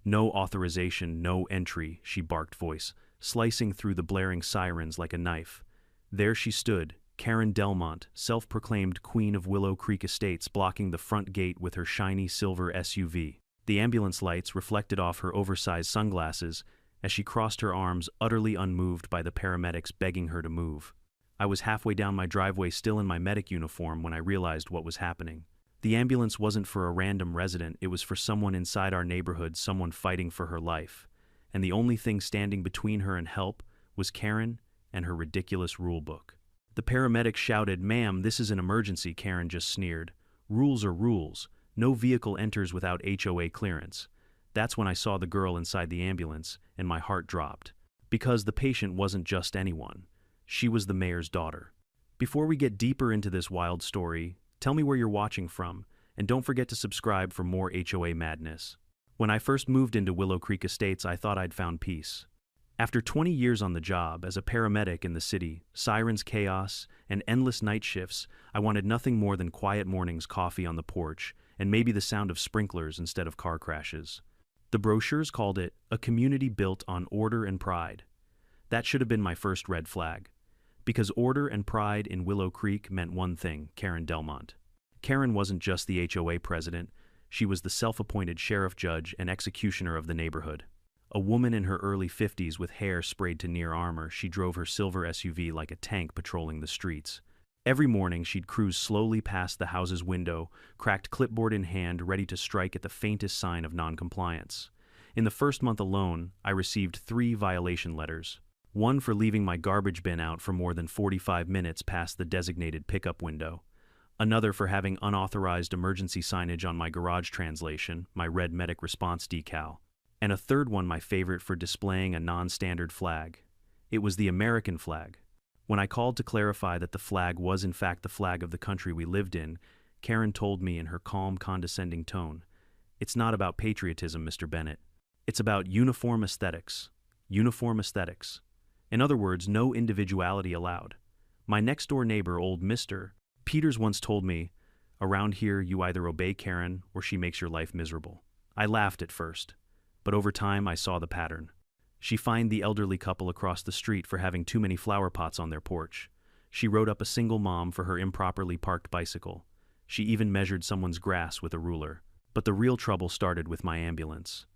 No authorization, no entry, she barked voice, slicing through the blaring sirens like a knife. There she stood, Karen Delmont, self-proclaimed queen of Willow Creek Estates, blocking the front gate with her shiny silver SUV. The ambulance lights reflected off her oversized sunglasses as she crossed her arms, utterly unmoved by the paramedics begging her to move. I was halfway down my driveway, still in my medic uniform, when I realized what was happening. The ambulance wasn't for a random resident, it was for someone inside our neighborhood, someone fighting for her life. And the only thing standing between her and help was Karen and her ridiculous rulebook. The paramedic shouted, "Ma'am, this is an emergency," Karen just sneered. "Rules are rules. No vehicle enters without HOA clearance." That's when I saw the girl inside the ambulance, and my heart dropped. Because the patient wasn't just anyone. She was the mayor's daughter. Before we get deeper into this wild story, tell me where you're watching from, and don't forget to subscribe for more HOA madness. When I first moved into Willow Creek Estates, I thought I'd found peace. After 20 years on the job as a paramedic in the city, sirens, chaos, and endless night shifts, I wanted nothing more than quiet mornings, coffee on the porch, and maybe the sound of sprinklers instead of car crashes. The brochures called it a community built on order and pride. That should have been my first red flag. Because order and pride in Willow Creek meant one thing: Karen Delmont. Karen wasn't just the HOA president, she was the self-appointed sheriff, judge, and executioner of the neighborhood. A woman in her early 50s with hair sprayed to near armor, she drove her silver SUV like a tank patrolling the streets. Every morning she'd cruise slowly past the house's window, cracked clipboard in hand, ready to strike at the faintest sign of noncompliance. In the first month alone, I received 3 violation letters. One for leaving my garbage bin out for more than 45 minutes past the designated pickup window. Another for having unauthorized emergency signage on my garage translation, my red medic response decal. And a third one, my favorite, for displaying a non-standard flag. It was the American flag. When I called to clarify that the flag was in fact the flag of the country we lived in, Karen told me in her calm, condescending tone, "It's not about patriotism, Mr. Bennett. It's about uniform aesthetics. Uniform aesthetics. In other words, no individuality allowed." My next-door neighbor, old Mr. Peters, once told me, "Around here, you either obey Karen or she makes your life miserable." I laughed at first, but over time I saw the pattern. She fined the elderly couple across the street for having too many flower pots on their porch. She wrote up a single mom for her improperly parked bicycle. She even measured someone's grass with a ruler. But the real trouble started with my ambulance.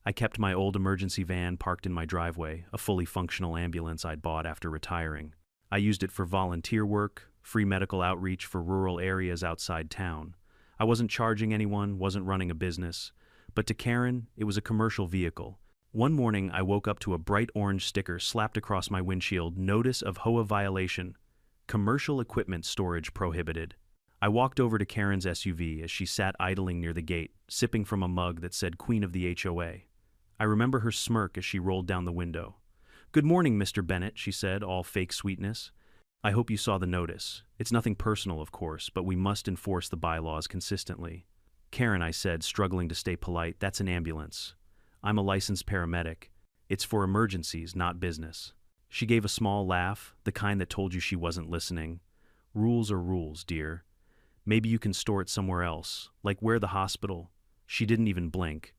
I kept my old emergency van parked in my driveway, a fully functional ambulance I'd bought after retiring. I used it for volunteer work, free medical outreach for rural areas outside town. I wasn't charging anyone, wasn't running a business. But to Karen, it was a commercial vehicle. One morning, I woke up to a bright orange sticker slapped across my windshield: "Notice of HOA violation. Commercial equipment storage prohibited." I walked over to Karen's SUV as she sat idling near the gate, sipping from a mug that said Queen of the HOA. I remember her smirk as she rolled down the window. "Good morning, Mr. Bennett," she said, all fake sweetness. "I hope you saw the notice. It's nothing personal, of course, but we must enforce the bylaws consistently." "Karen," I said, struggling to stay polite, "that's an ambulance. I'm a licensed paramedic. It's for emergencies, not business." She gave a small laugh, the kind that told you she wasn't listening. "Rules are rules, dear. Maybe you can store it somewhere else, like where the hospital." She didn't even blink.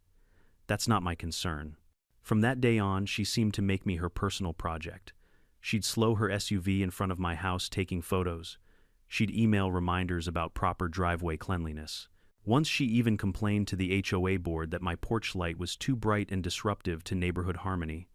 "That's not my concern." From that day on, she seemed to make me her personal project. She'd slow her SUV in front of my house taking photos. She'd email reminders about proper driveway cleanliness. Once she even complained to the HOA board that my porch light was too bright and disruptive to neighborhood harmony.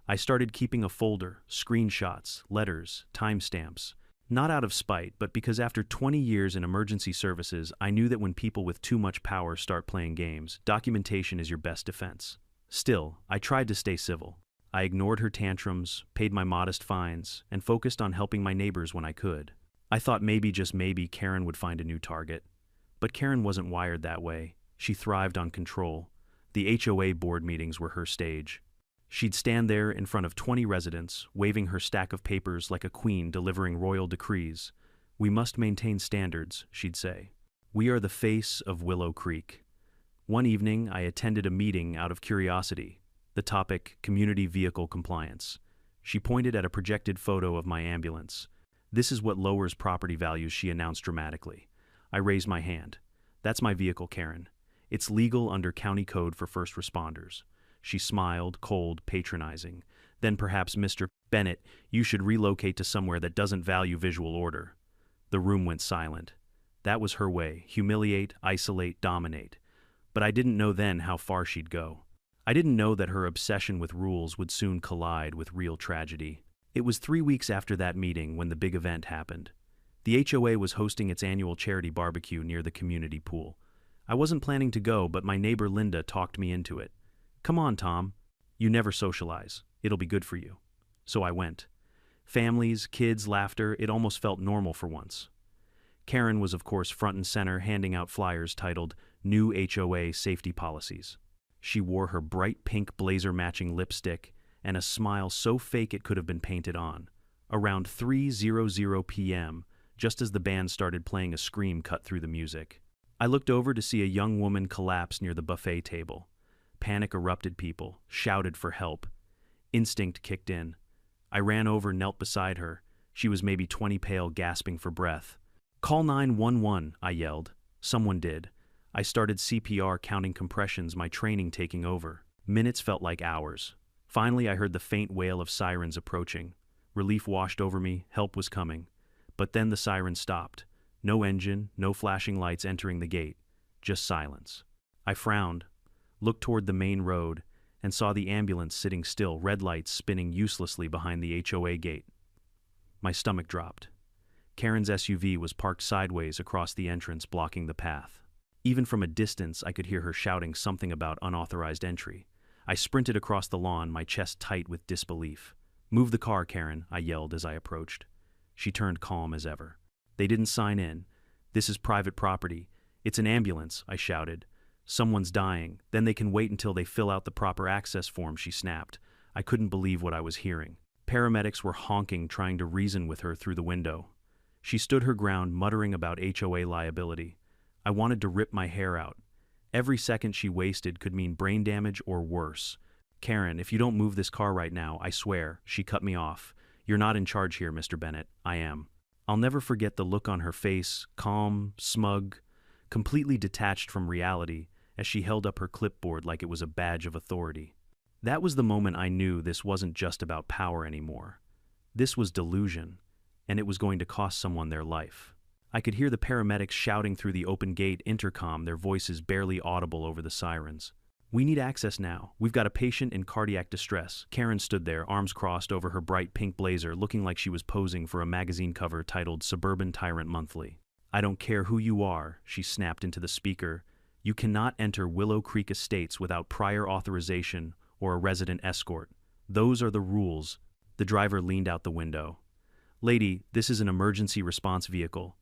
I started keeping a folder, screenshots, letters, timestamps. Not out of spite, but because after 20 years in emergency services, I knew that when people with too much power start playing games, documentation is your best defense. Still, I tried to stay civil. I ignored her tantrums, paid my modest fines, and focused on helping my neighbors when I could. I thought maybe, just maybe, Karen would find a new target. But Karen wasn't wired that way. She thrived on control. The HOA board meetings were her stage. She'd stand there in front of 20 residents, waving her stack of papers like a queen delivering royal decrees. "We must maintain standards," she'd say. "We are the face of Willow Creek." One evening, I attended a meeting out of curiosity. The topic, community vehicle compliance. She pointed at a projected photo of my ambulance. "This is what lowers property values," she announced dramatically. I raised my hand. "That's my vehicle, Karen. It's legal under county code for first responders. She smiled, cold, patronizing. Then perhaps, Mr. Bennett, you should relocate to somewhere that doesn't value visual order. The room went silent. That was her way: humiliate, isolate, dominate. But I didn't know then how far she'd go. I didn't know that her obsession with rules would soon collide with real tragedy. It was 3 weeks after that meeting when the big event happened. The HOA was hosting its annual charity barbecue near the community pool. I wasn't planning to go, but my neighbor Linda talked me into it. "Come on, Tom. You never socialize. It'll be good for you." So I went. Families, kids, laughter, it almost felt normal for once. Karen was, of course, front and center, handing out flyers titled New HOA Safety Policies. She wore her bright pink blazer-matching lipstick and a smile so fake it could have been painted on. Around 3:00 p.m., just as the band started playing, a scream cut through the music. I looked over to see a young woman collapse near the buffet table. Panic erupted. People shouted for help. Instinct kicked in. I ran over, knelt beside her. She was maybe 20, pale, gasping for breath. "Call 911, I yelled. Someone did. I started CPR, counting compressions, my training taking over. Minutes felt like hours. Finally, I heard the faint wail of sirens approaching. Relief washed over me. Help was coming. But then the siren stopped. No engine, no flashing lights entering the gate. Just silence. I frowned, looked toward the main road, and saw the ambulance sitting still, red lights spinning uselessly behind the HOA gate. My stomach dropped. Karen's SUV was parked sideways across the entrance, blocking the path. Even from a distance, I could hear her shouting something about unauthorized entry. I sprinted across the lawn, my chest tight with disbelief. "Move the car, Karen," I yelled as I approached. She turned calm as ever. "They didn't sign in. This is private property. It's an ambulance," I shouted. "Someone's dying. Then they can wait until they fill out the proper access form," she snapped. I couldn't believe what I was hearing. Paramedics were honking, trying to reason with her through the window. She stood her ground, muttering about HOA liability. I wanted to rip my hair out. Every second she wasted could mean brain damage or worse. "Karen, if you don't move this car right now, I swear," she cut me off. "You're not in charge here, Mr. Bennett. I am." I'll never forget the look on her face, calm, smug, completely detached from reality, as she held up her clipboard like it was a badge of authority. That was the moment I knew this wasn't just about power anymore. This was delusion, and it was going to cost someone their life. I could hear the paramedics shouting through the open gate intercom, their voices barely audible over the sirens. "We need access now. We've got a patient in cardiac distress." Karen stood there, arms crossed over her bright pink blazer, looking like she was posing for a magazine cover titled Suburban Tyrant Monthly. "I don't care who you are," she snapped into the speaker. "You cannot enter Willow Creek Estates without prior authorization or a resident escort. Those are the rules." The driver leaned out the window. "Lady, this is an emergency response vehicle."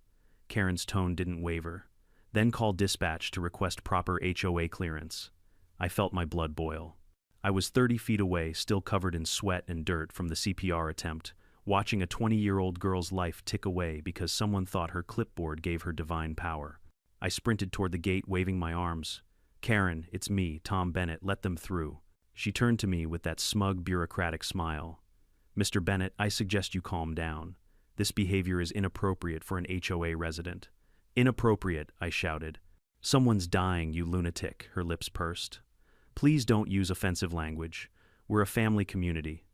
Karen's tone didn't waver. "Then call dispatch to request proper HOA clearance." I felt my blood boil. I was 30 feet away, still covered in sweat and dirt from the CPR attempt, watching a 20-year-old girl's life tick away because someone thought her clipboard gave her divine power. I sprinted toward the gate, waving my arms. "Karen, it's me, Tom Bennett. Let them through." She turned to me with that smug, bureaucratic smile. "Mr. Bennett, I suggest you calm down. This behavior is inappropriate for an HOA resident." "Inappropriate," I shouted. "Someone's dying, you lunatic," her lips pursed. "Please don't use offensive language. We're a family community."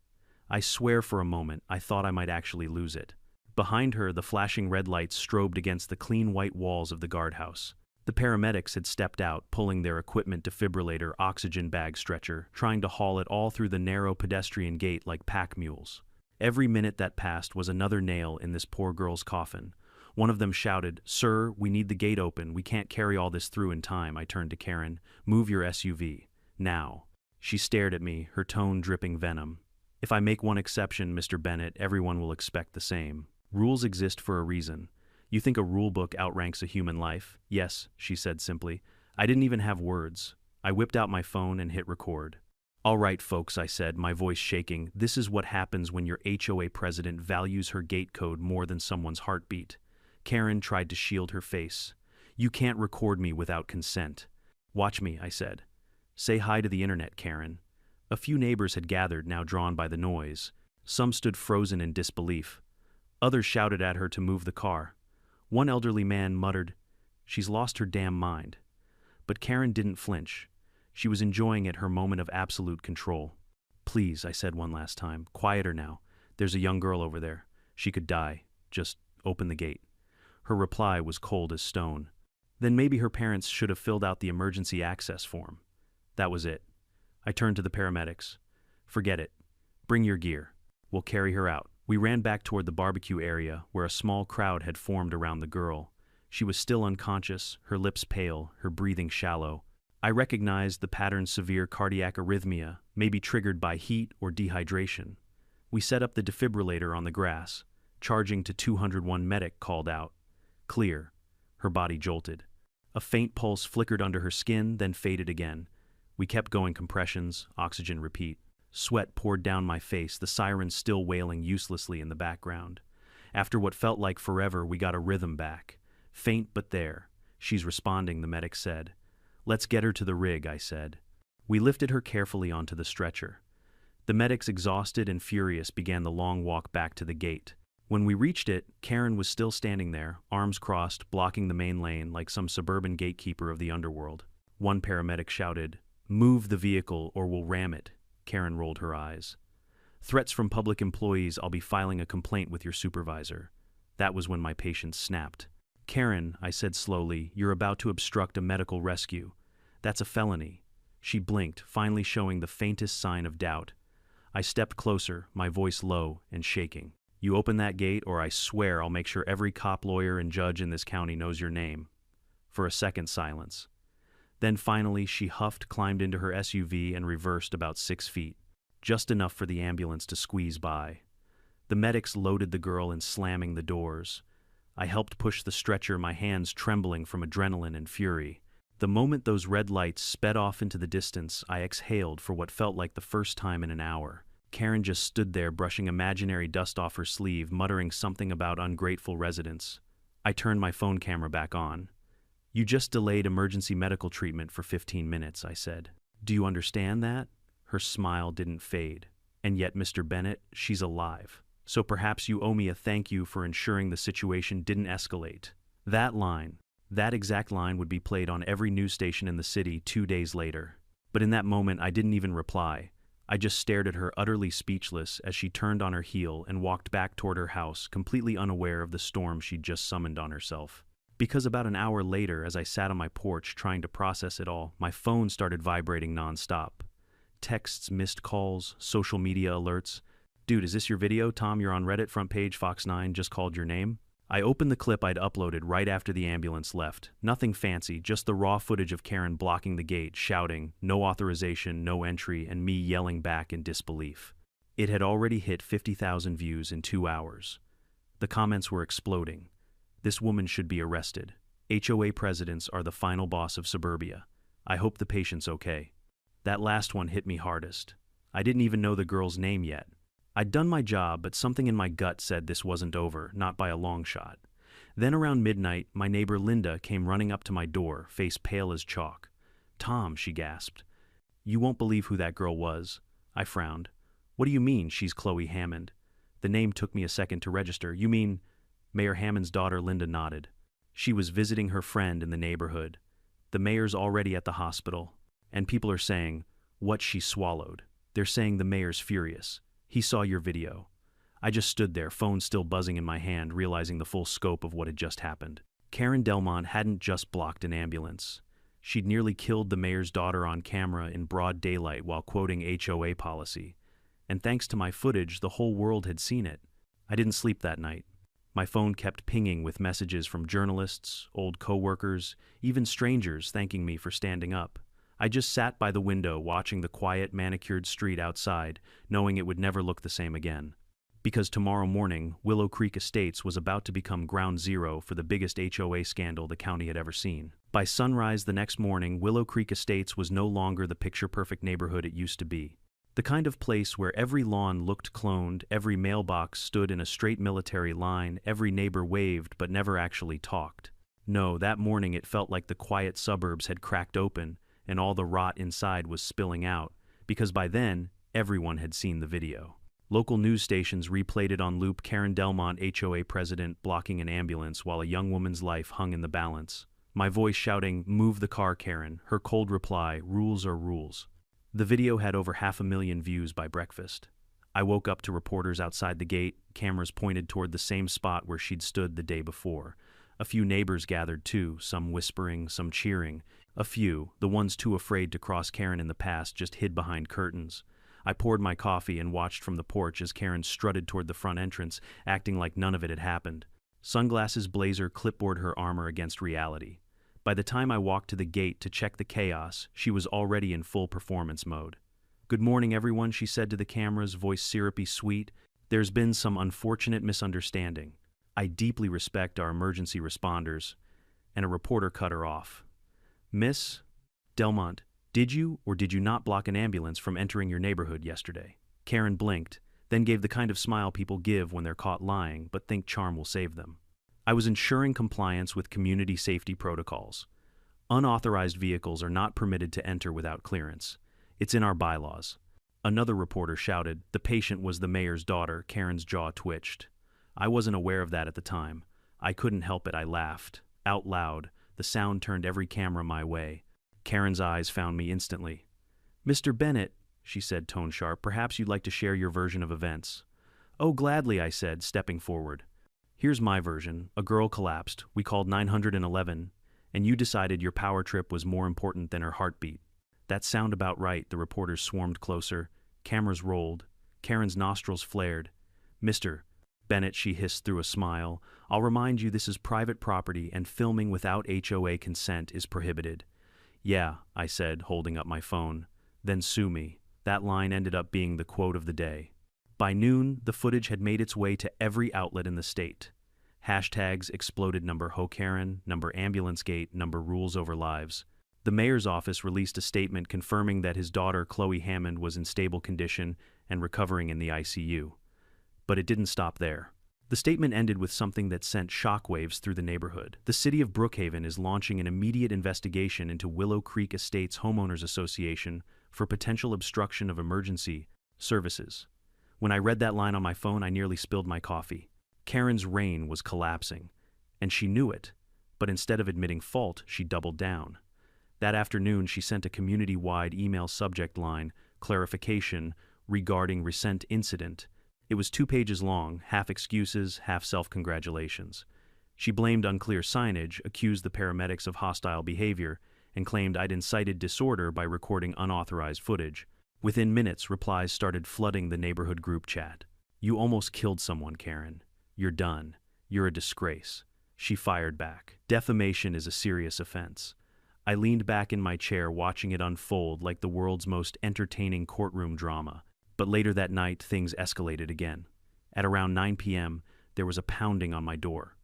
I swear for a moment I thought I might actually lose it. Behind her, the flashing red lights strobed against the clean white walls of the guardhouse. The paramedics had stepped out, pulling their equipment, defibrillator, oxygen bag, stretcher, trying to haul it all through the narrow pedestrian gate like pack mules. Every minute that passed was another nail in this poor girl's coffin. One of them shouted, "Sir, we need the gate open. We can't carry all this through in time." I turned to Karen. "Move your SUV. Now." She stared at me, her tone dripping venom. "If I make one exception, Mr. Bennett, everyone will expect the same. Rules exist for a reason. You think a rule book outranks a human life?" "Yes," she said simply. I didn't even have words. I whipped out my phone and hit record. "All right, folks," I said, my voice shaking. "This is what happens when your HOA president values her gate code more than someone's heartbeat." Karen tried to shield her face. "You can't record me without consent." "Watch me," I said. "Say hi to the internet, Karen." A few neighbors had gathered, now drawn by the noise. Some stood frozen in disbelief. Others shouted at her to move the car. One elderly man muttered, "She's lost her damn mind." But Karen didn't flinch. She was enjoying it, her moment of absolute control. "Please," I said one last time, "quieter now. There's a young girl over there. She could die. Just open the gate." Her reply was cold as stone. Then maybe her parents should have filled out the emergency access form. That was it. I turned to the paramedics. "Forget it. Bring your gear. We'll carry her out." We ran back toward the barbecue area, where a small crowd had formed around the girl. She was still unconscious, her lips pale, her breathing shallow. I recognized the pattern's severe cardiac arrhythmia, maybe triggered by heat or dehydration. We set up the defibrillator on the grass. Charging to 201 medic called out. Clear. Her body jolted. A faint pulse flickered under her skin, then faded again. We kept going, compressions, oxygen repeat. Sweat poured down my face, the sirens still wailing uselessly in the background. After what felt like forever, we got a rhythm back. Faint but there. "She's responding," the medic said. "Let's get her to the rig," I said. We lifted her carefully onto the stretcher. The medics, exhausted and furious, began the long walk back to the gate. When we reached it, Karen was still standing there, arms crossed, blocking the main lane like some suburban gatekeeper of the underworld. One paramedic shouted, "Move the vehicle or we'll ram it." Karen rolled her eyes. "Threats from public employees. I'll be filing a complaint with your supervisor." That was when my patience snapped. "Karen," I said slowly, "you're about to obstruct a medical rescue. That's a felony." She blinked, finally showing the faintest sign of doubt. I stepped closer, my voice low and shaking. "You open that gate or I swear I'll make sure every cop, lawyer, and judge in this county knows your name." For a second, silence. Then finally she huffed, climbed into her SUV, and reversed about 6 feet. Just enough for the ambulance to squeeze by. The medics loaded the girl and slamming the doors. I helped push the stretcher, my hands trembling from adrenaline and fury. The moment those red lights sped off into the distance, I exhaled for what felt like the first time in an hour. Karen just stood there, brushing imaginary dust off her sleeve, muttering something about ungrateful residents. I turned my phone camera back on. "You just delayed emergency medical treatment for 15 minutes, I said. "Do you understand that?" Her smile didn't fade. "And yet, Mr. Bennett, she's alive. So perhaps you owe me a thank you for ensuring the situation didn't escalate." That exact line would be played on every news station in the city 2 days later. But in that moment, I didn't even reply. I just stared at her, utterly speechless, as she turned on her heel and walked back toward her house, completely unaware of the storm she'd just summoned on herself. Because about an hour later, as I sat on my porch trying to process it all, my phone started vibrating nonstop. Texts, missed calls, social media alerts. "Dude, is this your video? Tom, you're on Reddit, front page, Fox 9 just called your name." I opened the clip I'd uploaded right after the ambulance left. Nothing fancy, just the raw footage of Karen blocking the gate, shouting, "No authorization, no entry," and me yelling back in disbelief. It had already hit 50,000 views in 2 hours. The comments were exploding. "This woman should be arrested. HOA presidents are the final boss of suburbia. I hope the patient's okay." That last one hit me hardest. I didn't even know the girl's name yet. I'd done my job, but something in my gut said this wasn't over, not by a long shot. Then around midnight, my neighbor Linda came running up to my door, face pale as chalk. "Tom," she gasped. "You won't believe who that girl was." I frowned. "What do you mean, she's Chloe Hammond?" The name took me a second to register. "You mean—" Mayor Hammond's daughter Linda nodded. "She was visiting her friend in the neighborhood. The mayor's already at the hospital. And people are saying, what she swallowed. They're saying the mayor's furious. He saw your video." I just stood there, phone still buzzing in my hand, realizing the full scope of what had just happened. Karen Delmont hadn't just blocked an ambulance. She'd nearly killed the mayor's daughter on camera in broad daylight while quoting HOA policy. And thanks to my footage, the whole world had seen it. I didn't sleep that night. My phone kept pinging with messages from journalists, old coworkers, even strangers thanking me for standing up. I just sat by the window watching the quiet, manicured street outside, knowing it would never look the same again. Because tomorrow morning, Willow Creek Estates was about to become ground zero for the biggest HOA scandal the county had ever seen. By sunrise the next morning, Willow Creek Estates was no longer the picture-perfect neighborhood it used to be. The kind of place where every lawn looked cloned, every mailbox stood in a straight military line, every neighbor waved but never actually talked. No, that morning it felt like the quiet suburbs had cracked open, and all the rot inside was spilling out, because by then, everyone had seen the video. Local news stations replayed it on loop, Karen Delmont, HOA president, blocking an ambulance while a young woman's life hung in the balance. My voice shouting, "Move the car, Karen." Her cold reply, "Rules are rules." The video had over 500,000 views by breakfast. I woke up to reporters outside the gate, cameras pointed toward the same spot where she'd stood the day before. A few neighbors gathered too, some whispering, some cheering. A few, the ones too afraid to cross Karen in the past, just hid behind curtains. I poured my coffee and watched from the porch as Karen strutted toward the front entrance, acting like none of it had happened. Sunglasses, blazer, clipboard, her armor against reality. By the time I walked to the gate to check the chaos, she was already in full performance mode. "Good morning, everyone," she said to the cameras, voice syrupy sweet. "There's been some unfortunate misunderstanding. I deeply respect our emergency responders." And a reporter cut her off. "Miss Delmont, did you or did you not block an ambulance from entering your neighborhood yesterday?" Karen blinked, then gave the kind of smile people give when they're caught lying but think charm will save them. "I was ensuring compliance with community safety protocols. Unauthorized vehicles are not permitted to enter without clearance. It's in our bylaws." Another reporter shouted, "The patient was the mayor's daughter." Karen's jaw twitched. "I wasn't aware of that at the time. I couldn't help it." I laughed. Out loud, the sound turned every camera my way. Karen's eyes found me instantly. "Mr. Bennett," she said, tone sharp, "perhaps you'd like to share your version of events." "Oh, gladly," I said, stepping forward. "Here's my version. A girl collapsed. We called 911, and you decided your power trip was more important than her heartbeat." "That sound about right." The reporters swarmed closer. Cameras rolled. Karen's nostrils flared. "Mr. Bennett," she hissed through a smile, "I'll remind you this is private property and filming without HOA consent is prohibited." "Yeah," I said, holding up my phone. "Then sue me." That line ended up being the quote of the day. By noon, the footage had made its way to every outlet in the state. Hashtags exploded: number Ho Karen, number ambulance gate, number rules over lives. The mayor's office released a statement confirming that his daughter, Chloe Hammond, was in stable condition and recovering in the ICU. But it didn't stop there. The statement ended with something that sent shockwaves through the neighborhood. The city of Brookhaven is launching an immediate investigation into Willow Creek Estates Homeowners Association for potential obstruction of emergency services. When I read that line on my phone, I nearly spilled my coffee. Karen's reign was collapsing, and she knew it, but instead of admitting fault, she doubled down. That afternoon, she sent a community-wide email subject line, "Clarification regarding recent incident." It was 2 pages long, half excuses, half self-congratulations. She blamed unclear signage, accused the paramedics of hostile behavior, and claimed I'd incited disorder by recording unauthorized footage. Within minutes, replies started flooding the neighborhood group chat. "You almost killed someone, Karen. You're done. You're a disgrace." She fired back. "Defamation is a serious offense." I leaned back in my chair, watching it unfold like the world's most entertaining courtroom drama. But later that night, things escalated again. At around 9 p.m., there was a pounding on my door.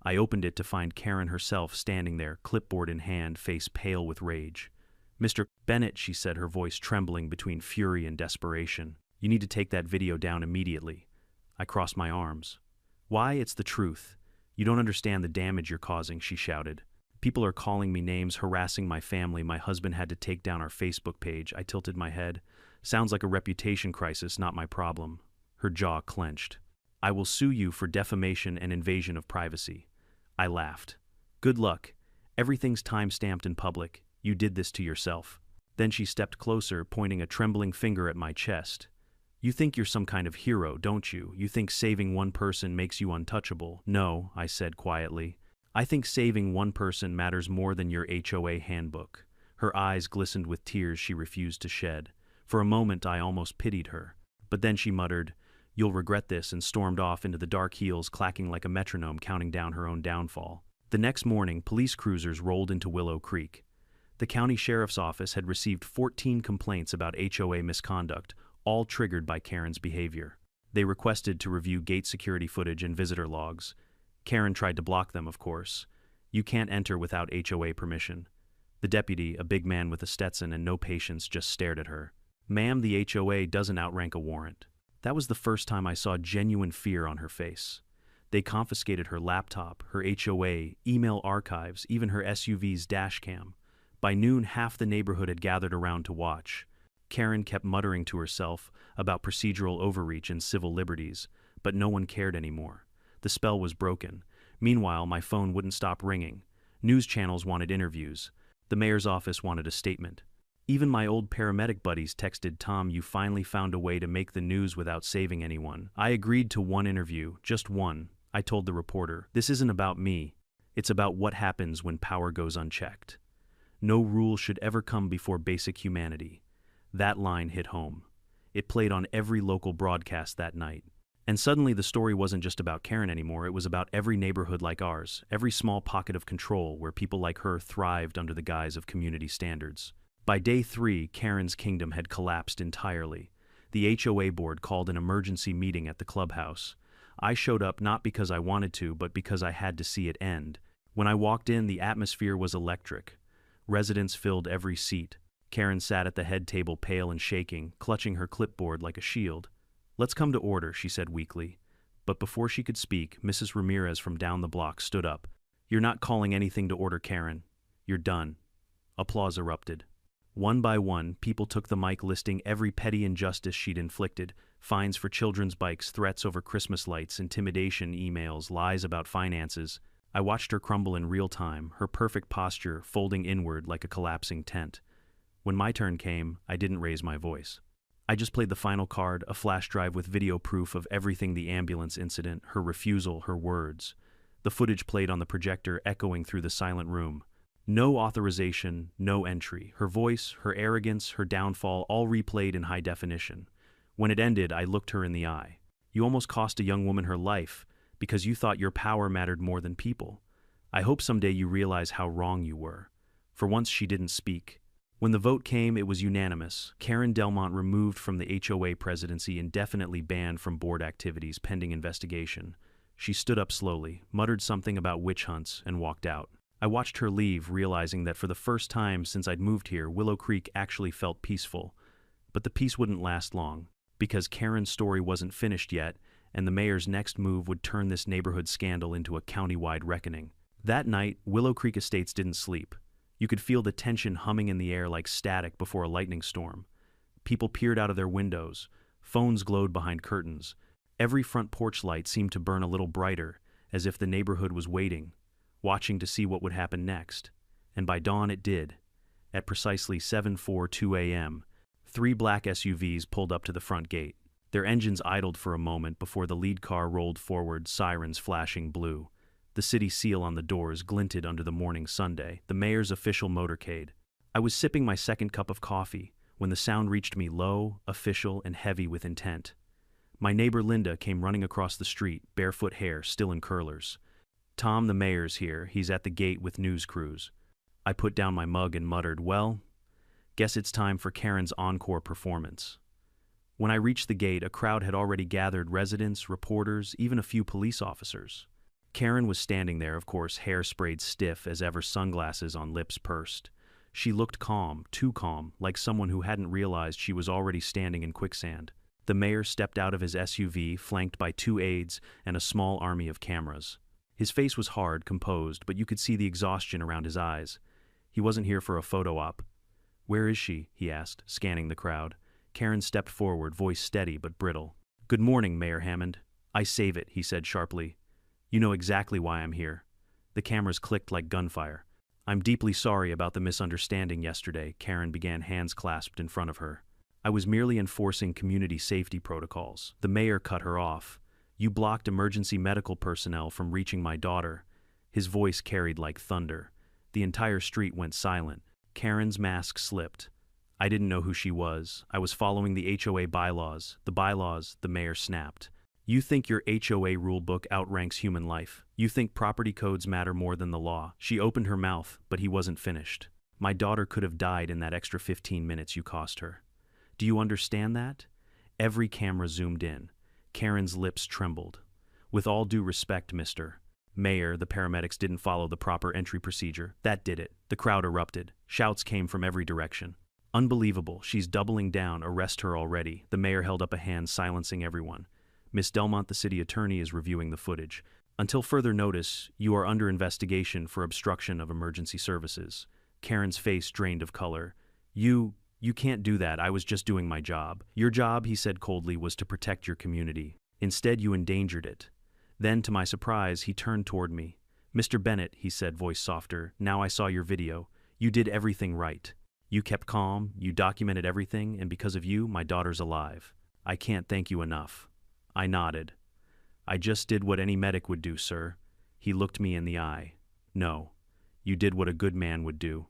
I opened it to find Karen herself standing there, clipboard in hand, face pale with rage. "Mr. Bennett," she said, her voice trembling between fury and desperation, "you need to take that video down immediately." I crossed my arms. "Why? It's the truth. You don't understand the damage you're causing," she shouted. "People are calling me names, harassing my family. My husband had to take down our Facebook page." I tilted my head. "Sounds like a reputation crisis, not my problem." Her jaw clenched. "I will sue you for defamation and invasion of privacy." I laughed. "Good luck. Everything's time-stamped in public. You did this to yourself." Then she stepped closer, pointing a trembling finger at my chest. "You think you're some kind of hero, don't you? You think saving one person makes you untouchable." "No," I said quietly. "I think saving one person matters more than your HOA handbook." Her eyes glistened with tears she refused to shed. For a moment, I almost pitied her. But then she muttered, "You'll regret this," and stormed off into the dark heels, clacking like a metronome, counting down her own downfall. The next morning, police cruisers rolled into Willow Creek. The county sheriff's office had received 14 complaints about HOA misconduct, all triggered by Karen's behavior. They requested to review gate security footage and visitor logs. Karen tried to block them, of course. "You can't enter without HOA permission." The deputy, a big man with a Stetson and no patience, just stared at her. "Ma'am, the HOA doesn't outrank a warrant." That was the first time I saw genuine fear on her face. They confiscated her laptop, her HOA, email archives, even her SUV's dash cam. By noon, half the neighborhood had gathered around to watch. Karen kept muttering to herself about procedural overreach and civil liberties, but no one cared anymore. The spell was broken. Meanwhile, my phone wouldn't stop ringing. News channels wanted interviews. The mayor's office wanted a statement. Even my old paramedic buddies texted, "Tom, you finally found a way to make the news without saving anyone." I agreed to one interview, just one. I told the reporter, "This isn't about me. It's about what happens when power goes unchecked. No rule should ever come before basic humanity." That line hit home. It played on every local broadcast that night. And suddenly the story wasn't just about Karen anymore, it was about every neighborhood like ours, every small pocket of control where people like her thrived under the guise of community standards. By day 3, Karen's kingdom had collapsed entirely. The HOA board called an emergency meeting at the clubhouse. I showed up not because I wanted to, but because I had to see it end. When I walked in, the atmosphere was electric. Residents filled every seat. Karen sat at the head table, pale and shaking, clutching her clipboard like a shield. "Let's come to order," she said weakly. But before she could speak, Mrs. Ramirez from down the block stood up. "You're not calling anything to order, Karen. You're done." Applause erupted. One by one, people took the mic listing every petty injustice she'd inflicted: fines for children's bikes, threats over Christmas lights, intimidation emails, lies about finances. I watched her crumble in real time, her perfect posture folding inward like a collapsing tent. When my turn came, I didn't raise my voice. I just played the final card, a flash drive with video proof of everything: the ambulance incident, her refusal, her words. The footage played on the projector, echoing through the silent room. No authorization, no entry. Her voice, her arrogance, her downfall, all replayed in high definition. When it ended, I looked her in the eye. "You almost cost a young woman her life because you thought your power mattered more than people. I hope someday you realize how wrong you were." For once, she didn't speak. When the vote came, it was unanimous. Karen Delmont removed from the HOA presidency, indefinitely banned from board activities pending investigation. She stood up slowly, muttered something about witch hunts, and walked out. I watched her leave, realizing that for the first time since I'd moved here, Willow Creek actually felt peaceful. But the peace wouldn't last long, because Karen's story wasn't finished yet, and the mayor's next move would turn this neighborhood scandal into a county-wide reckoning. That night, Willow Creek Estates didn't sleep. You could feel the tension humming in the air like static before a lightning storm. People peered out of their windows. Phones glowed behind curtains. Every front porch light seemed to burn a little brighter, as if the neighborhood was waiting, watching to see what would happen next. And by dawn it did. At precisely 7:42 a.m., 3 black SUVs pulled up to the front gate. Their engines idled for a moment before the lead car rolled forward, sirens flashing blue. The city seal on the doors glinted under the morning Sunday, the mayor's official motorcade. I was sipping my second cup of coffee when the sound reached me, low, official, and heavy with intent. My neighbor Linda came running across the street, barefoot hair still in curlers. "Tom, the mayor's here. He's at the gate with news crews." I put down my mug and muttered, "Well, guess it's time for Karen's encore performance." When I reached the gate, a crowd had already gathered: residents, reporters, even a few police officers. Karen was standing there, of course, hair sprayed stiff as ever, sunglasses on, lips pursed. She looked calm, too calm, like someone who hadn't realized she was already standing in quicksand. The mayor stepped out of his SUV, flanked by 2 aides and a small army of cameras. His face was hard, composed, but you could see the exhaustion around his eyes. He wasn't here for a photo op. "Where is she?" he asked, scanning the crowd. Karen stepped forward, voice steady but brittle. "Good morning, Mayor Hammond." "I save it," he said sharply. "You know exactly why I'm here." The cameras clicked like gunfire. "I'm deeply sorry about the misunderstanding yesterday," Karen began, hands clasped in front of her. "I was merely enforcing community safety protocols." The mayor cut her off. "You blocked emergency medical personnel from reaching my daughter." His voice carried like thunder. The entire street went silent. Karen's mask slipped. I didn't know who she was. I was following the HOA bylaws. The bylaws, the mayor snapped. "You think your HOA rulebook outranks human life. You think property codes matter more than the law." She opened her mouth, but he wasn't finished. "My daughter could have died in that extra 15 minutes you cost her. Do you understand that?" Every camera zoomed in. Karen's lips trembled. "With all due respect, Mr. Mayor, the paramedics didn't follow the proper entry procedure. That did it." The crowd erupted. Shouts came from every direction. "Unbelievable. She's doubling down. Arrest her already." The mayor held up a hand, silencing everyone. "Miss Delmont, the city attorney, is reviewing the footage. Until further notice, you are under investigation for obstruction of emergency services." Karen's face drained of color. You can't do that. I was just doing my job." "Your job," he said coldly, "was to protect your community. Instead, you endangered it." Then, to my surprise, he turned toward me. "Mr. Bennett," he said, voice softer, "now I saw your video. You did everything right. You kept calm, you documented everything, and because of you, my daughter's alive. I can't thank you enough." I nodded. "I just did what any medic would do, sir." He looked me in the eye. "No, you did what a good man would do."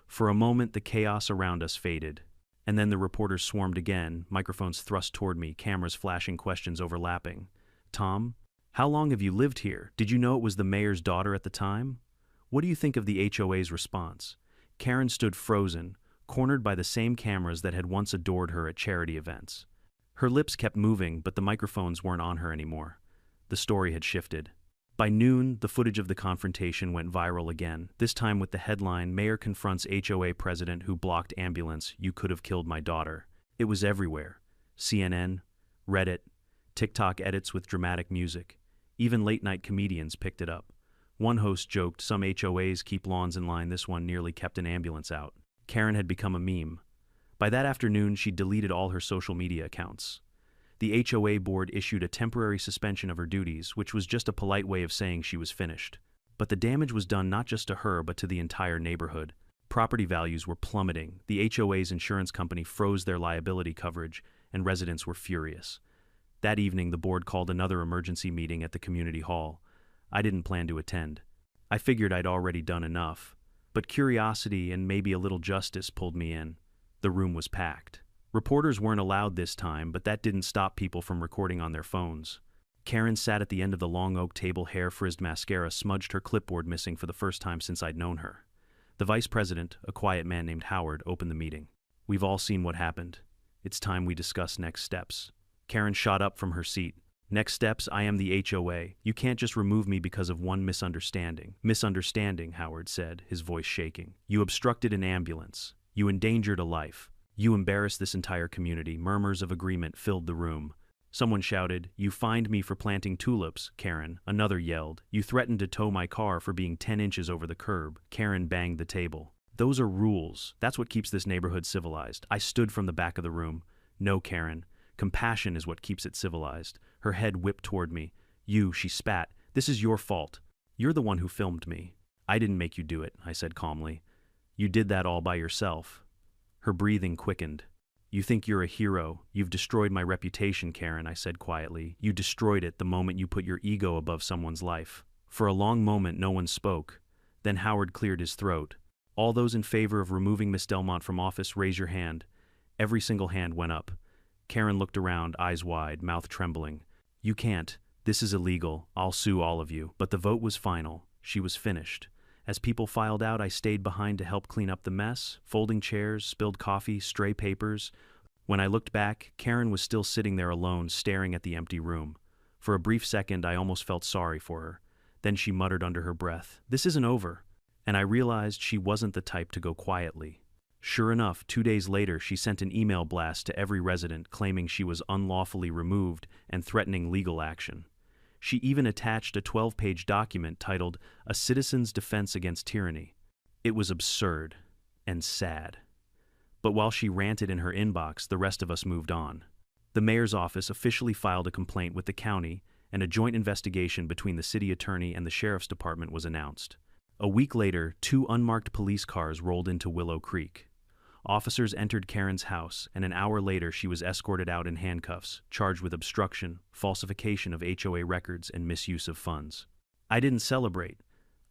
For a moment, the chaos around us faded. And then the reporters swarmed again, microphones thrust toward me, cameras flashing, questions overlapping. "Tom, how long have you lived here? Did you know it was the mayor's daughter at the time? What do you think of the HOA's response?" Karen stood frozen, cornered by the same cameras that had once adored her at charity events. Her lips kept moving, but the microphones weren't on her anymore. The story had shifted. By noon, the footage of the confrontation went viral again, this time with the headline, "Mayor confronts HOA president who blocked ambulance, you could have killed my daughter." It was everywhere. CNN, Reddit, TikTok edits with dramatic music. Even late-night comedians picked it up. One host joked, "Some HOAs keep lawns in line, this one nearly kept an ambulance out." Karen had become a meme. By that afternoon, she deleted all her social media accounts. The HOA board issued a temporary suspension of her duties, which was just a polite way of saying she was finished. But the damage was done not just to her, but to the entire neighborhood. Property values were plummeting, the HOA's insurance company froze their liability coverage, and residents were furious. That evening, the board called another emergency meeting at the community hall. I didn't plan to attend. I figured I'd already done enough. But curiosity and maybe a little justice pulled me in. The room was packed. Reporters weren't allowed this time, but that didn't stop people from recording on their phones. Karen sat at the end of the long oak table, hair frizzed, mascara smudged, her clipboard missing for the first time since I'd known her. The vice president, a quiet man named Howard, opened the meeting. "We've all seen what happened. It's time we discuss next steps." Karen shot up from her seat. "Next steps? I am the HOA. You can't just remove me because of one misunderstanding." "Misunderstanding," Howard said, his voice shaking. "You obstructed an ambulance. You endangered a life. You embarrassed this entire community." Murmurs of agreement filled the room. Someone shouted, "You fined me for planting tulips, Karen." Another yelled, "You threatened to tow my car for being 10 inches over the curb." Karen banged the table. "Those are rules. That's what keeps this neighborhood civilized." I stood from the back of the room. "No, Karen. Compassion is what keeps it civilized." Her head whipped toward me. "You," she spat. "This is your fault. You're the one who filmed me." "I didn't make you do it," I said calmly. "You did that all by yourself." Her breathing quickened. "You think you're a hero. You've destroyed my reputation, Karen," I said quietly. "You destroyed it the moment you put your ego above someone's life." For a long moment, no one spoke. Then Howard cleared his throat. "All those in favor of removing Miss Delmont from office, raise your hand." Every single hand went up. Karen looked around, eyes wide, mouth trembling. "You can't. This is illegal. I'll sue all of you." But the vote was final. She was finished. As people filed out, I stayed behind to help clean up the mess, folding chairs, spilled coffee, stray papers. When I looked back, Karen was still sitting there alone, staring at the empty room. For a brief second, I almost felt sorry for her. Then she muttered under her breath, "This isn't over." And I realized she wasn't the type to go quietly. Sure enough, 2 days later, she sent an email blast to every resident claiming she was unlawfully removed and threatening legal action. She even attached a 12-page document titled "A Citizen's Defense Against Tyranny." It was absurd and sad. But while she ranted in her inbox, the rest of us moved on. The mayor's office officially filed a complaint with the county, and a joint investigation between the city attorney and the sheriff's department was announced. A week later, 2 unmarked police cars rolled into Willow Creek. Officers entered Karen's house, and an hour later she was escorted out in handcuffs, charged with obstruction, falsification of HOA records, and misuse of funds. I didn't celebrate.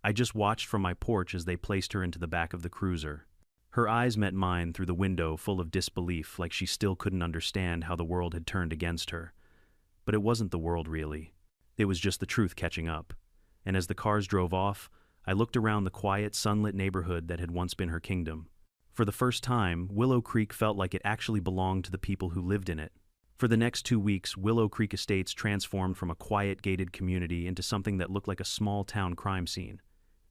I just watched from my porch as they placed her into the back of the cruiser. Her eyes met mine through the window, full of disbelief, like she still couldn't understand how the world had turned against her. But it wasn't the world, really. It was just the truth catching up. And as the cars drove off, I looked around the quiet, sunlit neighborhood that had once been her kingdom. For the first time, Willow Creek felt like it actually belonged to the people who lived in it. For the next 2 weeks, Willow Creek Estates transformed from a quiet, gated community into something that looked like a small-town crime scene.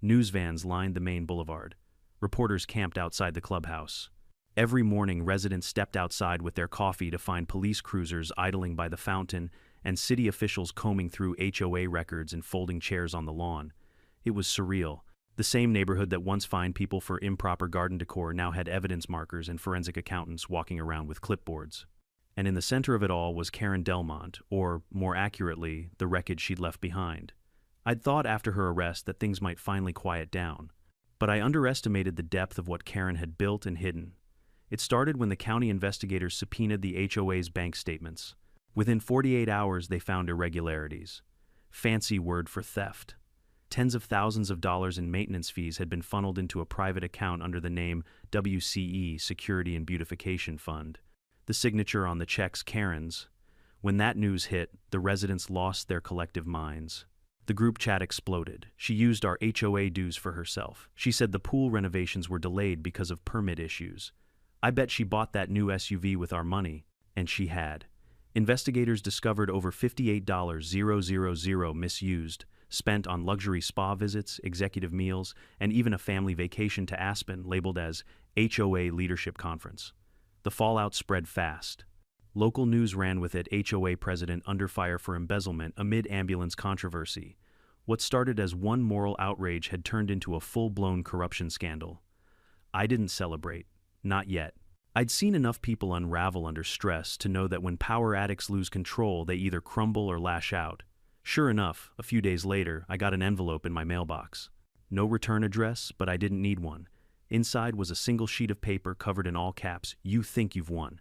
News vans lined the main boulevard. Reporters camped outside the clubhouse. Every morning, residents stepped outside with their coffee to find police cruisers idling by the fountain and city officials combing through HOA records and folding chairs on the lawn. It was surreal. The same neighborhood that once fined people for improper garden decor now had evidence markers and forensic accountants walking around with clipboards. And in the center of it all was Karen Delmont, or, more accurately, the wreckage she'd left behind. I'd thought after her arrest that things might finally quiet down. But I underestimated the depth of what Karen had built and hidden. It started when the county investigators subpoenaed the HOA's bank statements. Within 48 hours, they found irregularities. Fancy word for theft. Tens of thousands of dollars in maintenance fees had been funneled into a private account under the name WCE Security and Beautification Fund. The signature on the checks Karen's. When that news hit, the residents lost their collective minds. The group chat exploded. She used our HOA dues for herself. She said the pool renovations were delayed because of permit issues. I bet she bought that new SUV with our money, and she had. Investigators discovered over $58,000 misused, spent on luxury spa visits, executive meals, and even a family vacation to Aspen labeled as HOA Leadership Conference. The fallout spread fast. Local news ran with it, HOA president under fire for embezzlement amid ambulance controversy. What started as one moral outrage had turned into a full-blown corruption scandal. I didn't celebrate. Not yet. I'd seen enough people unravel under stress to know that when power addicts lose control, they either crumble or lash out. Sure enough, a few days later, I got an envelope in my mailbox. No return address, but I didn't need one. Inside was a single sheet of paper covered in all caps, "You think you've won.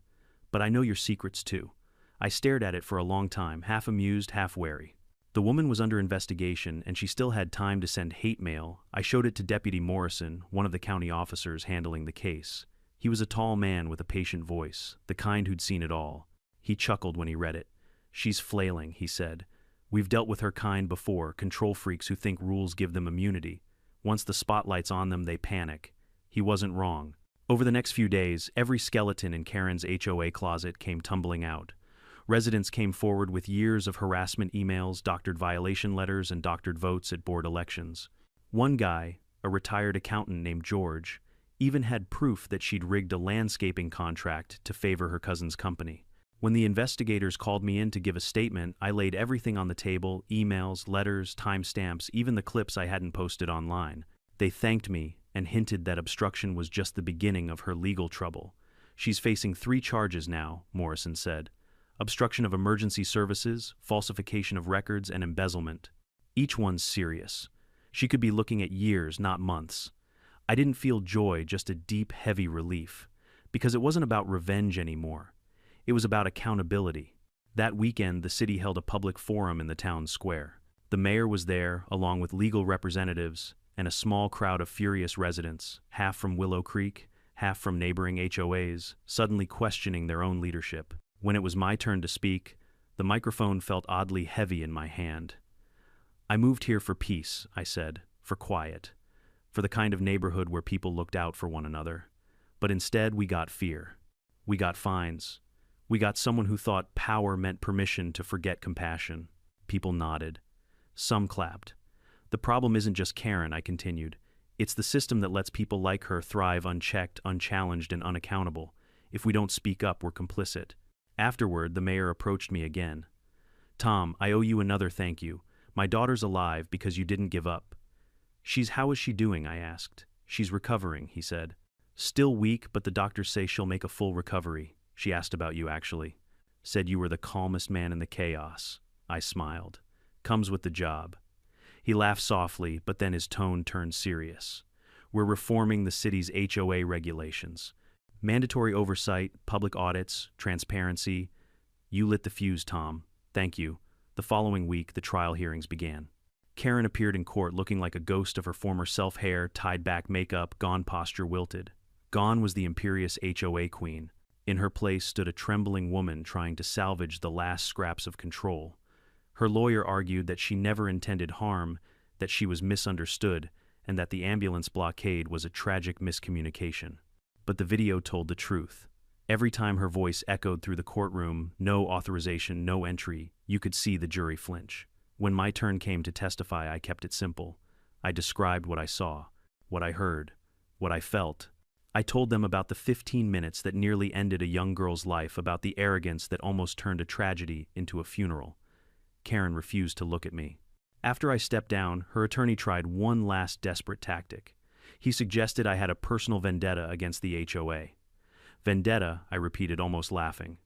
But I know your secrets too." I stared at it for a long time, half amused, half wary. The woman was under investigation, and she still had time to send hate mail. I showed it to Deputy Morrison, one of the county officers handling the case. He was a tall man with a patient voice, the kind who'd seen it all. He chuckled when he read it. "She's flailing," he said. "We've dealt with her kind before, control freaks who think rules give them immunity. Once the spotlight's on them, they panic." He wasn't wrong. Over the next few days, every skeleton in Karen's HOA closet came tumbling out. Residents came forward with years of harassment emails, doctored violation letters, and doctored votes at board elections. One guy, a retired accountant named George, even had proof that she'd rigged a landscaping contract to favor her cousin's company. When the investigators called me in to give a statement, I laid everything on the table: emails, letters, timestamps, even the clips I hadn't posted online. They thanked me and hinted that obstruction was just the beginning of her legal trouble. "She's facing 3 charges now," Morrison said. "Obstruction of emergency services, falsification of records, and embezzlement. Each one's serious. She could be looking at years, not months." I didn't feel joy, just a deep, heavy relief. Because it wasn't about revenge anymore. It was about accountability. That weekend, the city held a public forum in the town square. The mayor was there, along with legal representatives, and a small crowd of furious residents, half from Willow Creek, half from neighboring HOAs, suddenly questioning their own leadership. When it was my turn to speak, the microphone felt oddly heavy in my hand. "I moved here for peace," I said, "for quiet, for the kind of neighborhood where people looked out for one another. But instead, we got fear. We got fines. We got someone who thought power meant permission to forget compassion." People nodded. Some clapped. "The problem isn't just Karen," I continued. "It's the system that lets people like her thrive unchecked, unchallenged, and unaccountable. If we don't speak up, we're complicit." Afterward, the mayor approached me again. "Tom, I owe you another thank you. My daughter's alive because you didn't give up." How is she doing?" I asked. "She's recovering," he said. "Still weak, but the doctors say she'll make a full recovery. She asked about you, actually. Said you were the calmest man in the chaos." I smiled. "Comes with the job." He laughed softly, but then his tone turned serious. "We're reforming the city's HOA regulations. Mandatory oversight, public audits, transparency." You lit the fuse, Tom. Thank you. The following week, the trial hearings began. Karen appeared in court looking like a ghost of her former self, hair, tied back makeup, gone posture wilted. Gone was the imperious HOA queen. In her place stood a trembling woman trying to salvage the last scraps of control. Her lawyer argued that she never intended harm, that she was misunderstood, and that the ambulance blockade was a tragic miscommunication. But the video told the truth. Every time her voice echoed through the courtroom, "No authorization, no entry," you could see the jury flinch. When my turn came to testify, I kept it simple. I described what I saw, what I heard, what I felt. I told them about the 15 minutes that nearly ended a young girl's life, about the arrogance that almost turned a tragedy into a funeral. Karen refused to look at me. After I stepped down, her attorney tried one last desperate tactic. He suggested I had a personal vendetta against the HOA. "Vendetta," I repeated, almost laughing.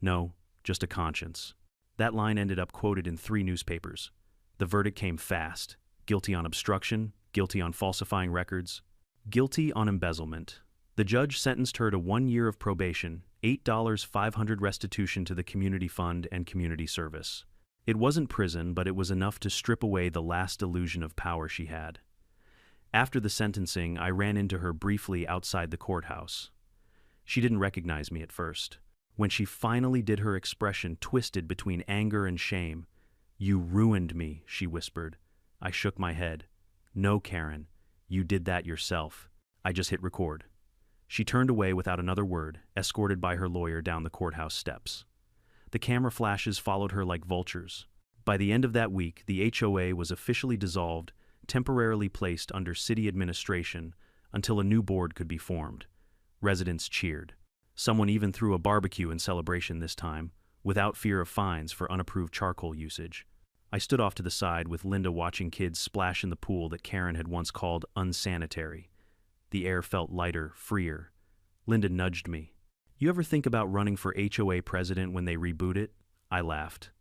"No, just a conscience." That line ended up quoted in 3 newspapers. The verdict came fast. Guilty on obstruction, guilty on falsifying records, guilty on embezzlement. The judge sentenced her to 1 year of probation, $8,500 restitution to the community fund and community service. It wasn't prison, but it was enough to strip away the last illusion of power she had. After the sentencing, I ran into her briefly outside the courthouse. She didn't recognize me at first. When she finally did, her expression twisted between anger and shame. "You ruined me," she whispered. I shook my head. "No, Karen, you did that yourself." I just hit record. She turned away without another word, escorted by her lawyer down the courthouse steps. The camera flashes followed her like vultures. By the end of that week, the HOA was officially dissolved, temporarily placed under city administration until a new board could be formed. Residents cheered. Someone even threw a barbecue in celebration this time, without fear of fines for unapproved charcoal usage. I stood off to the side with Linda watching kids splash in the pool that Karen had once called unsanitary. The air felt lighter, freer. Linda nudged me. "You ever think about running for HOA president when they reboot it?" I laughed.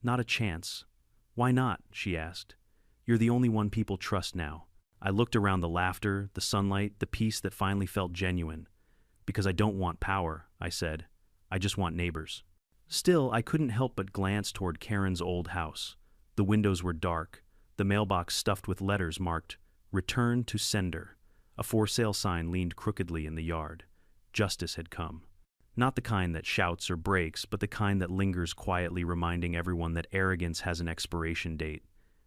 "Not a chance." "Why not?" she asked. "You're the only one people trust now." I looked around the laughter, the sunlight, the peace that finally felt genuine. "Because I don't want power," I said. "I just want neighbors." Still, I couldn't help but glance toward Karen's old house. The windows were dark, the mailbox stuffed with letters marked, "Return to Sender." A for sale sign leaned crookedly in the yard. Justice had come. Not the kind that shouts or breaks, but the kind that lingers quietly, reminding everyone that arrogance has an expiration date.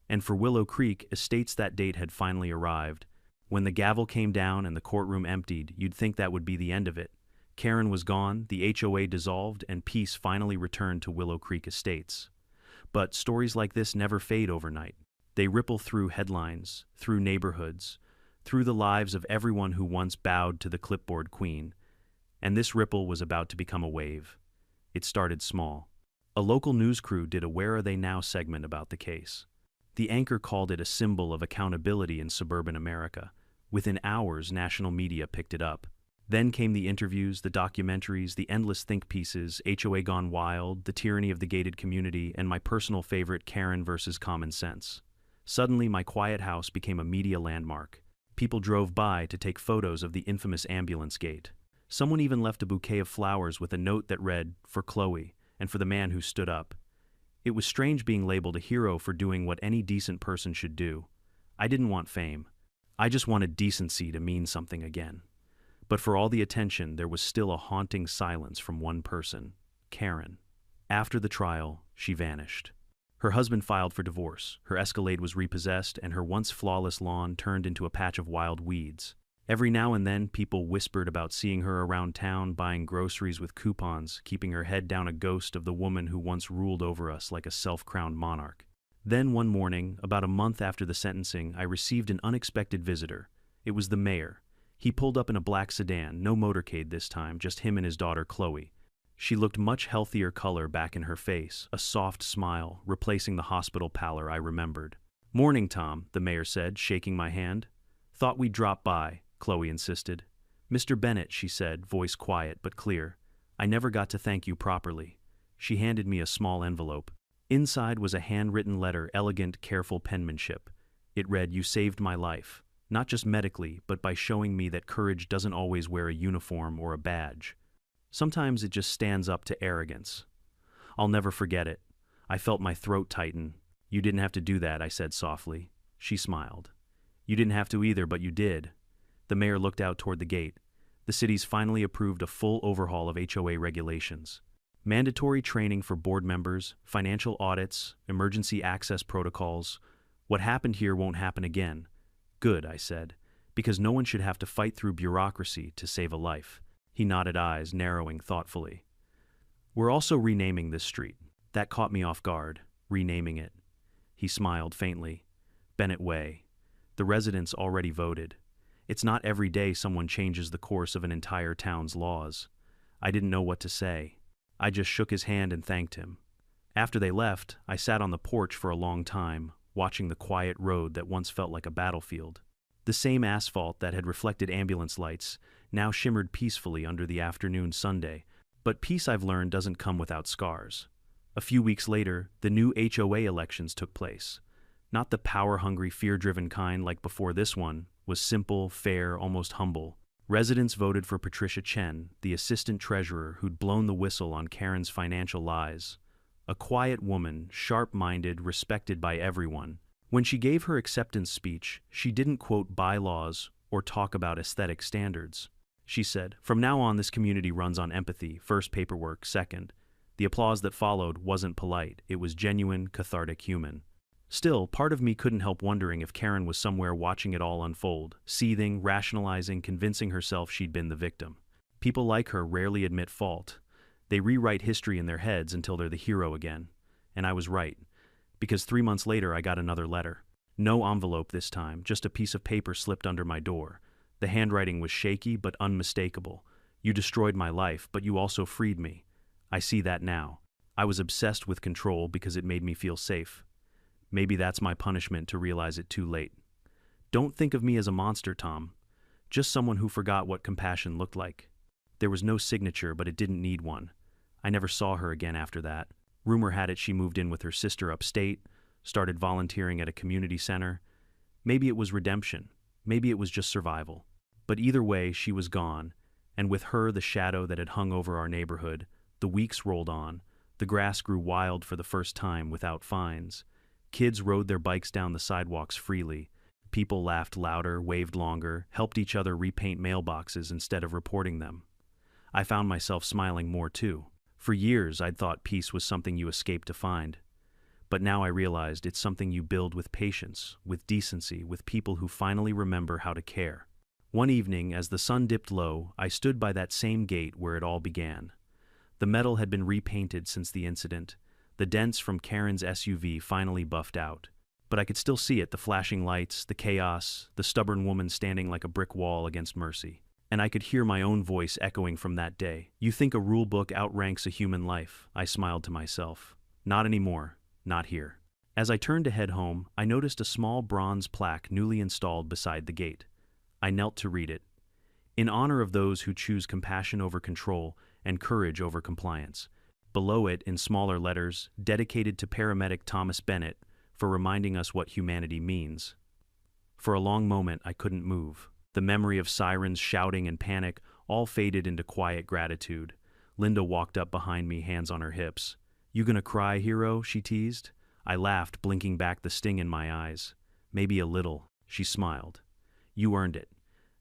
And for Willow Creek, estates, that date had finally arrived. When the gavel came down and the courtroom emptied, you'd think that would be the end of it. Karen was gone, the HOA dissolved, and peace finally returned to Willow Creek Estates. But stories like this never fade overnight. They ripple through headlines, through neighborhoods, through the lives of everyone who once bowed to the clipboard queen. And this ripple was about to become a wave. It started small. A local news crew did a "Where Are They Now" segment about the case. The anchor called it a symbol of accountability in suburban America. Within hours, national media picked it up. Then came the interviews, the documentaries, the endless think pieces, HOA Gone Wild, The Tyranny of the Gated Community, and my personal favorite, Karen versus Common Sense. Suddenly, my quiet house became a media landmark. People drove by to take photos of the infamous ambulance gate. Someone even left a bouquet of flowers with a note that read, "For Chloe, and for the man who stood up." It was strange being labeled a hero for doing what any decent person should do. I didn't want fame. I just wanted decency to mean something again. But for all the attention, there was still a haunting silence from one person, Karen. After the trial, she vanished. Her husband filed for divorce, her Escalade was repossessed, and her once flawless lawn turned into a patch of wild weeds. Every now and then, people whispered about seeing her around town, buying groceries with coupons, keeping her head down, a ghost of the woman who once ruled over us like a self-crowned monarch. Then one morning, about a month after the sentencing, I received an unexpected visitor. It was the mayor. He pulled up in a black sedan, no motorcade this time, just him and his daughter Chloe. She looked much healthier, color back in her face, a soft smile, replacing the hospital pallor I remembered. "Morning, Tom," the mayor said, shaking my hand. "Thought we'd drop by," Chloe insisted. "Mr. Bennett," she said, voice quiet but clear. "I never got to thank you properly." She handed me a small envelope. Inside was a handwritten letter, elegant, careful penmanship. It read, "You saved my life. Not just medically, but by showing me that courage doesn't always wear a uniform or a badge. Sometimes it just stands up to arrogance." I'll never forget it. I felt my throat tighten. "You didn't have to do that," I said softly. She smiled. "You didn't have to either, but you did." The mayor looked out toward the gate. The city's finally approved a full overhaul of HOA regulations. Mandatory training for board members, financial audits, emergency access protocols. What happened here won't happen again. "Good," I said, "because no one should have to fight through bureaucracy to save a life." He nodded, eyes narrowing thoughtfully. "We're also renaming this street." That caught me off guard. Renaming it. He smiled faintly. "Bennett Way. The residents already voted. It's not every day someone changes the course of an entire town's laws." I didn't know what to say. I just shook his hand and thanked him. After they left, I sat on the porch for a long time, watching the quiet road that once felt like a battlefield. The same asphalt that had reflected ambulance lights now shimmered peacefully under the afternoon Sunday. But peace, I've learned, doesn't come without scars. A few weeks later, the new HOA elections took place. Not the power-hungry, fear-driven kind like before. This one was simple, fair, almost humble. Residents voted for Patricia Chen, the assistant treasurer who'd blown the whistle on Karen's financial lies. A quiet woman, sharp-minded, respected by everyone. When she gave her acceptance speech, she didn't quote bylaws or talk about aesthetic standards. She said, "From now on, this community runs on empathy, first paperwork, second." The applause that followed wasn't polite, it was genuine, cathartic, human. Still, part of me couldn't help wondering if Karen was somewhere watching it all unfold, seething, rationalizing, convincing herself she'd been the victim. People like her rarely admit fault. They rewrite history in their heads until they're the hero again. And I was right. Because 3 months later I got another letter. No envelope this time, just a piece of paper slipped under my door. The handwriting was shaky but unmistakable. "You destroyed my life, but you also freed me. I see that now. I was obsessed with control because it made me feel safe. Maybe that's my punishment to realize it too late. Don't think of me as a monster, Tom. Just someone who forgot what compassion looked like." There was no signature, but it didn't need one. I never saw her again after that. Rumor had it she moved in with her sister upstate, started volunteering at a community center. Maybe it was redemption. Maybe it was just survival. But either way, she was gone, and with her the shadow that had hung over our neighborhood. The weeks rolled on. The grass grew wild for the first time without fines. Kids rode their bikes down the sidewalks freely. People laughed louder, waved longer, helped each other repaint mailboxes instead of reporting them. I found myself smiling more too. For years I'd thought peace was something you escaped to find. But now I realized it's something you build with patience, with decency, with people who finally remember how to care. One evening, as the sun dipped low, I stood by that same gate where it all began. The metal had been repainted since the incident. The dents from Karen's SUV finally buffed out. But I could still see it, the flashing lights, the chaos, the stubborn woman standing like a brick wall against mercy. And I could hear my own voice echoing from that day. "You think a rule book outranks a human life," I smiled to myself. "Not anymore. Not here." As I turned to head home, I noticed a small bronze plaque newly installed beside the gate. I knelt to read it. "In honor of those who choose compassion over control and courage over compliance." Below it, in smaller letters, "Dedicated to paramedic Thomas Bennett for reminding us what humanity means." For a long moment, I couldn't move. The memory of sirens, shouting, and panic all faded into quiet gratitude. Linda walked up behind me, hands on her hips. "You gonna cry, hero?" she teased. I laughed, blinking back the sting in my eyes. "Maybe a little," she smiled. "You earned it."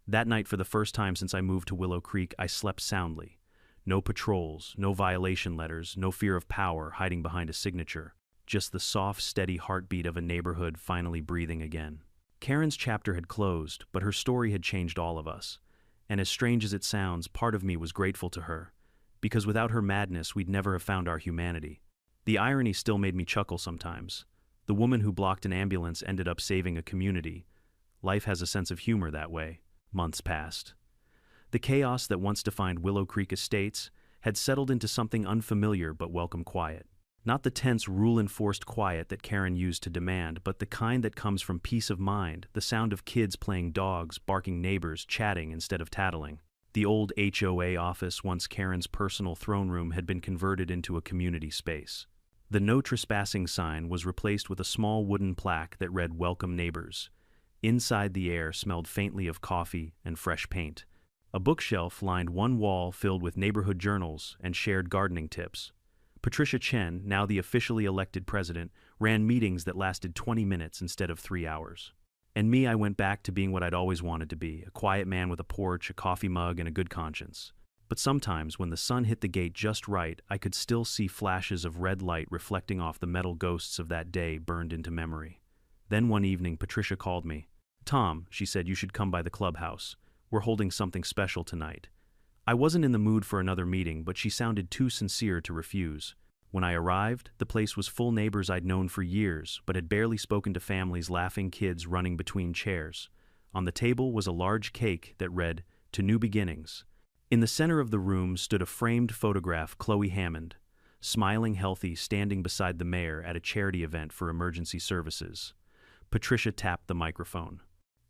That night, for the first time since I moved to Willow Creek, I slept soundly. No patrols, no violation letters, no fear of power hiding behind a signature. Just the soft, steady heartbeat of a neighborhood finally breathing again. Karen's chapter had closed, but her story had changed all of us. And as strange as it sounds, part of me was grateful to her. Because without her madness, we'd never have found our humanity. The irony still made me chuckle sometimes. The woman who blocked an ambulance ended up saving a community. Life has a sense of humor that way. Months passed. The chaos that once defined Willow Creek Estates had settled into something unfamiliar but welcome quiet. Not the tense, rule-enforced quiet that Karen used to demand, but the kind that comes from peace of mind, the sound of kids playing dogs, barking neighbors, chatting instead of tattling. The old HOA office, once Karen's personal throne room, had been converted into a community space. The no trespassing sign was replaced with a small wooden plaque that read "Welcome Neighbors." Inside, the air smelled faintly of coffee and fresh paint. A bookshelf lined one wall filled with neighborhood journals and shared gardening tips. Patricia Chen, now the officially elected president, ran meetings that lasted 20 minutes instead of 3 hours. And me, I went back to being what I'd always wanted to be, a quiet man with a porch, a coffee mug, and a good conscience. But sometimes, when the sun hit the gate just right, I could still see flashes of red light reflecting off the metal ghosts of that day burned into memory. Then one evening, Patricia called me. "Tom," she said, "you should come by the clubhouse. We're holding something special tonight." I wasn't in the mood for another meeting, but she sounded too sincere to refuse. When I arrived, the place was full neighbors I'd known for years, but had barely spoken to, families, laughing kids running between chairs. On the table was a large cake that read, "To New Beginnings." In the center of the room stood a framed photograph, Chloe Hammond, smiling, healthy, standing beside the mayor at a charity event for emergency services. Patricia tapped the microphone.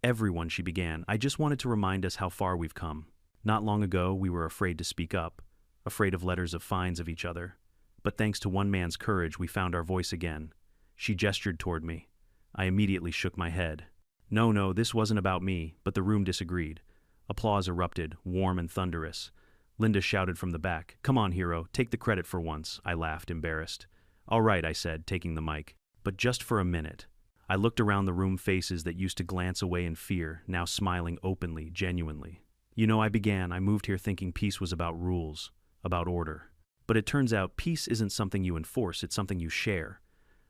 "Everyone," she began, "I just wanted to remind us how far we've come. Not long ago, we were afraid to speak up, afraid of letters of fines of each other. But thanks to one man's courage, we found our voice again." She gestured toward me. I immediately shook my head. No, no, this wasn't about me, but the room disagreed. Applause erupted, warm and thunderous. Linda shouted from the back, "Come on, hero, take the credit for once," I laughed, embarrassed. "All right," I said, taking the mic. "But just for a minute." I looked around the room, faces that used to glance away in fear, now smiling openly, genuinely. "You know," I moved here thinking peace was about rules, about order. But it turns out peace isn't something you enforce, it's something you share.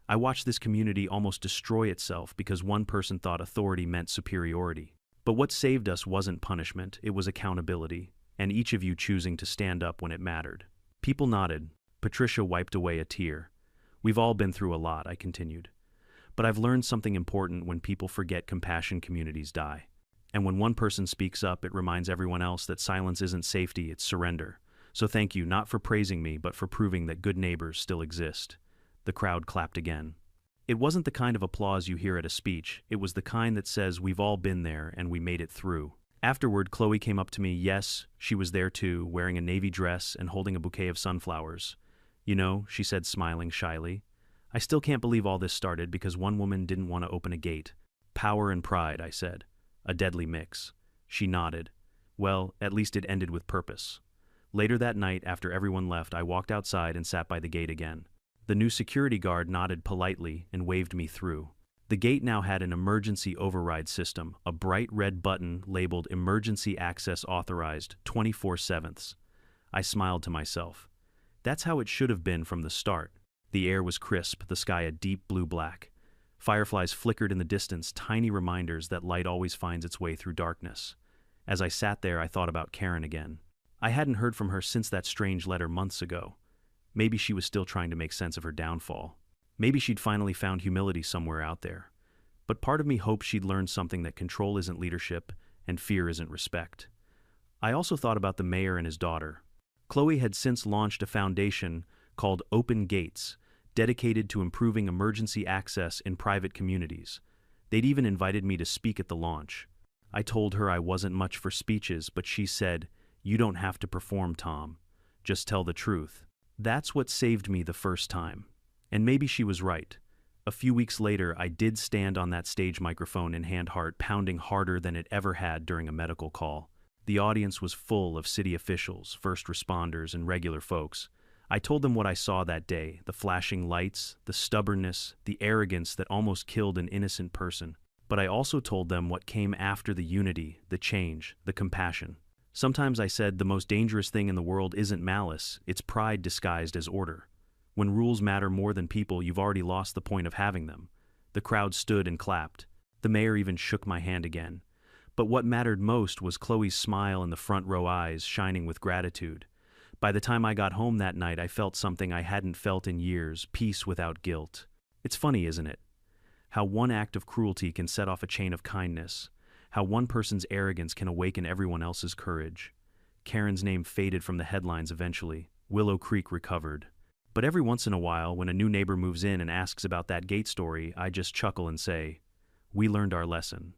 I watched this community almost destroy itself because one person thought authority meant superiority. But what saved us wasn't punishment, it was accountability, and each of you choosing to stand up when it mattered. People nodded. Patricia wiped away a tear. "We've all been through a lot," I continued. "But I've learned something important: when people forget, compassion communities die. And when one person speaks up, it reminds everyone else that silence isn't safety, it's surrender. So thank you, not for praising me, but for proving that good neighbors still exist." The crowd clapped again. It wasn't the kind of applause you hear at a speech, it was the kind that says we've all been there and we made it through. Afterward, Chloe came up to me. Yes, she was there too, wearing a navy dress and holding a bouquet of sunflowers. "You know," she said, smiling shyly, "I still can't believe all this started because one woman didn't want to open a gate." "Power and pride," I said. "A deadly mix." She nodded. "Well, at least it ended with purpose." Later that night, after everyone left, I walked outside and sat by the gate again. The new security guard nodded politely and waved me through. The gate now had an emergency override system, a bright red button labeled "Emergency Access Authorized 24/7." I smiled to myself. That's how it should have been from the start. The air was crisp, the sky a deep blue-black. Fireflies flickered in the distance, tiny reminders that light always finds its way through darkness. As I sat there, I thought about Karen again. I hadn't heard from her since that strange letter months ago. Maybe she was still trying to make sense of her downfall. Maybe she'd finally found humility somewhere out there. But part of me hoped she'd learned something: that control isn't leadership and fear isn't respect. I also thought about the mayor and his daughter. Chloe had since launched a foundation called Open Gates, dedicated to improving emergency access in private communities. They'd even invited me to speak at the launch. I told her I wasn't much for speeches, but she said, "You don't have to perform, Tom. Just tell the truth." That's what saved me the first time. And maybe she was right. A few weeks later, I did stand on that stage, microphone in hand, heart pounding harder than it ever had during a medical call. The audience was full of city officials, first responders, and regular folks. I told them what I saw that day: the flashing lights, the stubbornness, the arrogance that almost killed an innocent person. But I also told them what came after: the unity, the change, the compassion. Sometimes I said the most dangerous thing in the world isn't malice, it's pride disguised as order. When rules matter more than people, you've already lost the point of having them. The crowd stood and clapped. The mayor even shook my hand again. But what mattered most was Chloe's smile and the front row eyes shining with gratitude. By the time I got home that night, I felt something I hadn't felt in years: peace without guilt. It's funny, isn't it? How one act of cruelty can set off a chain of kindness. How one person's arrogance can awaken everyone else's courage. Karen's name faded from the headlines eventually. Willow Creek recovered. But every once in a while, when a new neighbor moves in and asks about that gate story, I just chuckle and say, "We learned our lesson."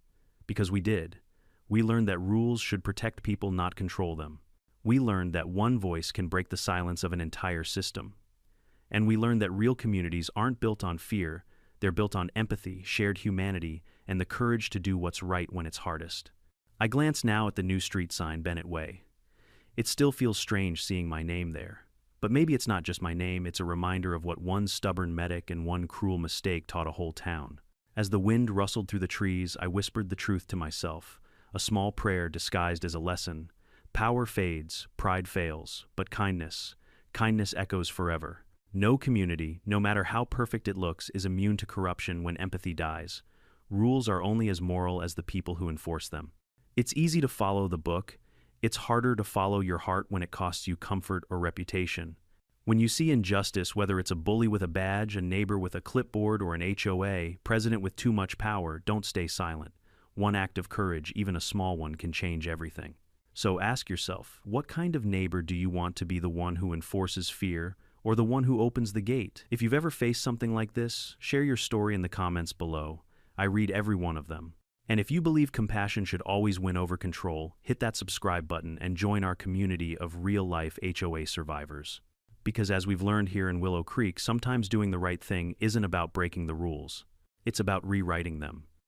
Because we did. We learned that rules should protect people, not control them. We learned that one voice can break the silence of an entire system. And we learned that real communities aren't built on fear, they're built on empathy, shared humanity, and the courage to do what's right when it's hardest. I glance now at the new street sign, Bennett Way. It still feels strange seeing my name there. But maybe it's not just my name, it's a reminder of what one stubborn medic and one cruel mistake taught a whole town. As the wind rustled through the trees, I whispered the truth to myself, a small prayer disguised as a lesson. Power fades, pride fails, but kindness echoes forever. No community, no matter how perfect it looks, is immune to corruption when empathy dies. Rules are only as moral as the people who enforce them. It's easy to follow the book. It's harder to follow your heart when it costs you comfort or reputation. When you see injustice, whether it's a bully with a badge, a neighbor with a clipboard, or an HOA president with too much power, don't stay silent. One act of courage, even a small one, can change everything. So ask yourself, what kind of neighbor do you want to be? The one who enforces fear, or the one who opens the gate? If you've ever faced something like this, share your story in the comments below. I read every one of them. And if you believe compassion should always win over control, hit that subscribe button and join our community of real-life HOA survivors. Because as we've learned here in Willow Creek, sometimes doing the right thing isn't about breaking the rules. It's about rewriting them.